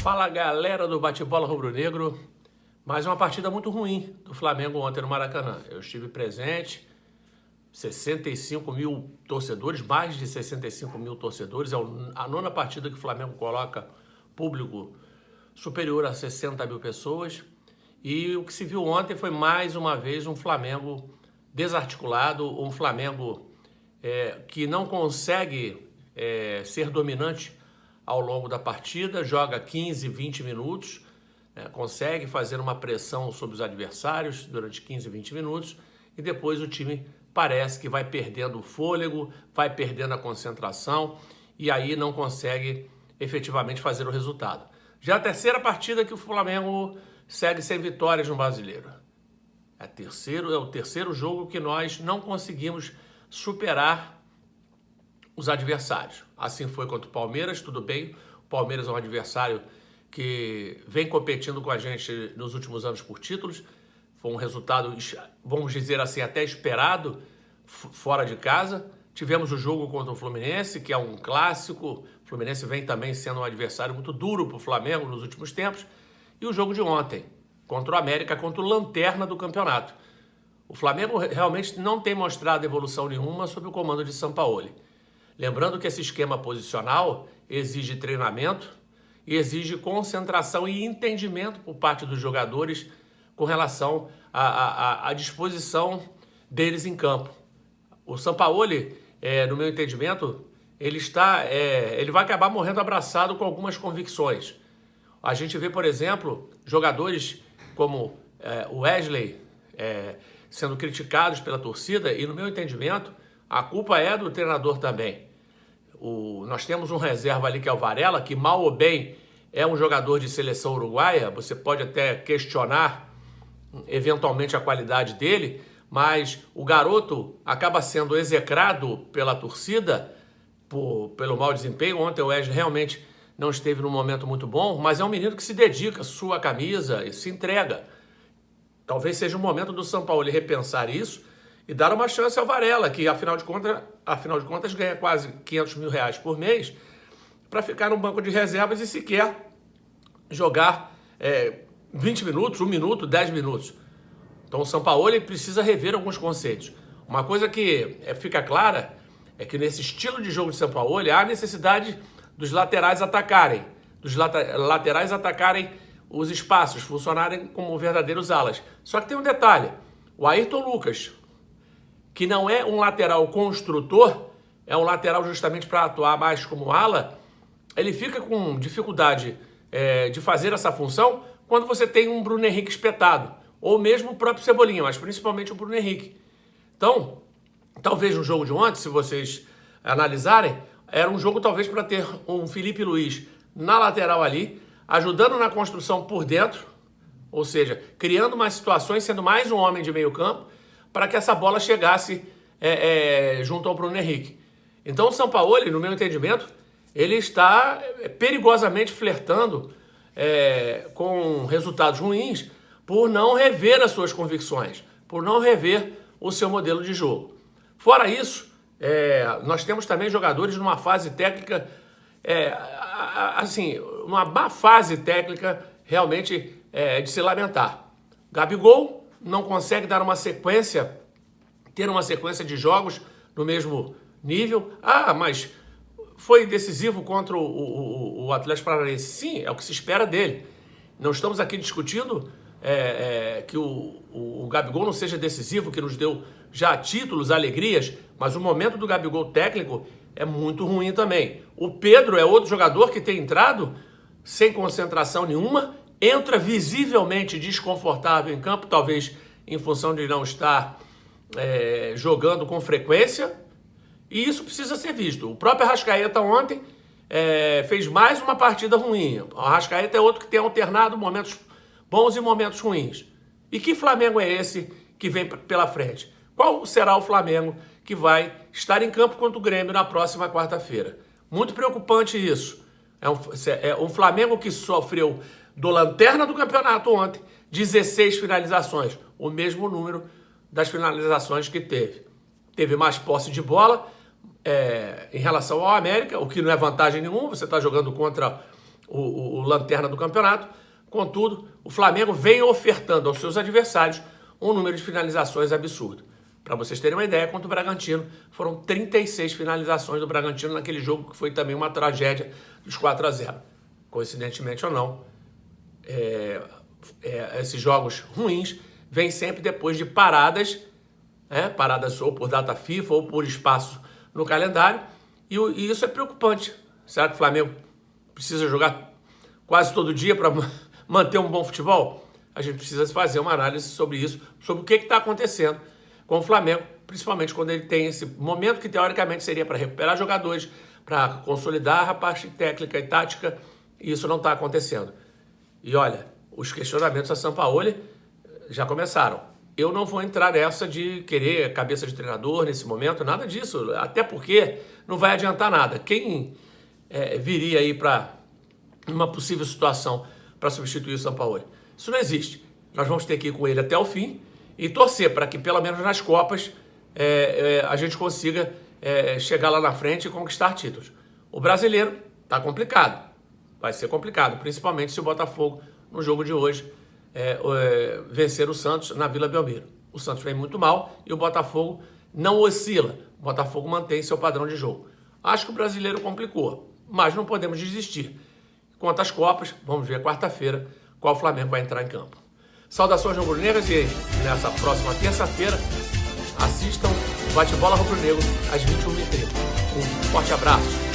Fala galera do Bate-Bola Rubro-Negro, mais uma partida muito ruim do Flamengo ontem no Maracanã. Eu estive presente, 65 mil torcedores, mais de 65 mil torcedores, é a nona partida que o Flamengo coloca público superior a 60 mil pessoas. E o que se viu ontem foi mais uma vez um Flamengo desarticulado, um Flamengo que não consegue ser dominante ao longo da partida, joga 15, 20 minutos, consegue fazer uma pressão sobre os adversários durante 15, 20 minutos e depois o time parece que vai perdendo o fôlego, vai perdendo a concentração e aí não consegue efetivamente fazer o resultado. Já é a terceira partida que o Flamengo segue sem vitórias no Brasileiro. É o terceiro jogo que nós não conseguimos superar os adversários. Assim foi contra o Palmeiras, tudo bem. O Palmeiras é um adversário que vem competindo com a gente nos últimos anos por títulos. Foi um resultado, vamos dizer assim, até esperado fora de casa. Tivemos o jogo contra o Fluminense, que é um clássico. O Fluminense vem também sendo um adversário muito duro para o Flamengo nos últimos tempos. E o jogo de ontem, contra o América, contra o lanterna do campeonato. O Flamengo realmente não tem mostrado evolução nenhuma sob o comando de Sampaoli. Lembrando que esse esquema posicional exige treinamento e exige concentração e entendimento por parte dos jogadores com relação à disposição deles em campo. O Sampaoli, no meu entendimento, ele vai acabar morrendo abraçado com algumas convicções. A gente vê, por exemplo, jogadores como o Wesley sendo criticados pela torcida e, no meu entendimento, a culpa é do treinador também. Nós temos um reserva ali que é o Varela, que mal ou bem é um jogador de seleção uruguaia. Você pode até questionar eventualmente a qualidade dele, mas o garoto acaba sendo execrado pela torcida pelo mau desempenho. Ontem o Wesley realmente não esteve num momento muito bom, mas é um menino que se dedica, sua camisa e se entrega. Talvez seja o momento do Sampaoli repensar isso e dar uma chance ao Varela, que afinal de contas ganha quase R$500 mil por mês, para ficar no banco de reservas e sequer jogar 20 minutos, 1 minuto, 10 minutos. Então o Sampaoli precisa rever alguns conceitos. Uma coisa que fica clara é que nesse estilo de jogo de Sampaoli há necessidade dos laterais atacarem, os espaços, funcionarem como verdadeiros alas. Só que tem um detalhe, o Ayrton Lucas, que não é um lateral construtor, é um lateral justamente para atuar mais como ala, ele fica com dificuldade de fazer essa função quando você tem um Bruno Henrique espetado, ou mesmo o próprio Cebolinha, mas principalmente o Bruno Henrique. Então, talvez no jogo de ontem, se vocês analisarem, era um jogo talvez para ter um Felipe Luiz na lateral ali, ajudando na construção por dentro, ou seja, criando mais situações, sendo mais um homem de meio campo, para que essa bola chegasse junto ao Bruno Henrique. Então o Sampaoli, no meu entendimento, ele está perigosamente flertando com resultados ruins por não rever as suas convicções, por não rever o seu modelo de jogo. Fora isso, nós temos também jogadores numa fase técnica, uma má fase técnica realmente de se lamentar. Gabigol não consegue ter uma sequência de jogos no mesmo nível. Mas foi decisivo contra o Atlético Paranaense. Sim, é o que se espera dele. Não estamos aqui discutindo que o Gabigol não seja decisivo, que nos deu já títulos, alegrias, mas o momento do Gabigol técnico é muito ruim também. O Pedro é outro jogador que tem entrado sem concentração nenhuma, entra visivelmente desconfortável em campo, talvez em função de não estar jogando com frequência, e isso precisa ser visto. O próprio Arrascaeta ontem fez mais uma partida ruim. O Arrascaeta é outro que tem alternado momentos bons e momentos ruins. E que Flamengo é esse que vem pela frente? Qual será o Flamengo que vai estar em campo contra o Grêmio na próxima quarta-feira? Muito preocupante isso. É um Flamengo que sofreu do lanterna do campeonato ontem 16 finalizações, o mesmo número das finalizações que teve. Teve mais posse de bola em relação ao América, o que não é vantagem nenhuma. Você está jogando contra o lanterna do campeonato. Contudo, o Flamengo vem ofertando aos seus adversários um número de finalizações absurdo. Para vocês terem uma ideia, contra o Bragantino, foram 36 finalizações do Bragantino naquele jogo que foi também uma tragédia dos 4-0. Coincidentemente ou não, esses jogos ruins vêm sempre depois de paradas, paradas ou por data FIFA ou por espaço no calendário, e isso é preocupante. Será que o Flamengo precisa jogar quase todo dia para manter um bom futebol? A gente precisa fazer uma análise sobre isso, sobre o que está acontecendo com o Flamengo, principalmente quando ele tem esse momento que teoricamente seria para recuperar jogadores, para consolidar a parte técnica e tática, e isso não está acontecendo. E olha, os questionamentos a Sampaoli já começaram. Eu não vou entrar nessa de querer cabeça de treinador nesse momento, nada disso, até porque não vai adiantar nada. Quem viria aí para uma possível situação para substituir o Sampaoli? Isso não existe. Nós vamos ter que ir com ele até o fim e torcer para que, pelo menos nas Copas, a gente consiga chegar lá na frente e conquistar títulos. O brasileiro está complicado. Vai ser complicado, principalmente se o Botafogo, no jogo de hoje, vencer o Santos na Vila Belmiro. O Santos vem muito mal e o Botafogo não oscila. O Botafogo mantém seu padrão de jogo. Acho que o brasileiro complicou, mas não podemos desistir. Quanto às Copas, vamos ver quarta-feira qual Flamengo vai entrar em campo. Saudações rubro-negras e nessa próxima terça-feira assistam o Bate-Bola Rubro-Negro às 21h30. Um forte abraço.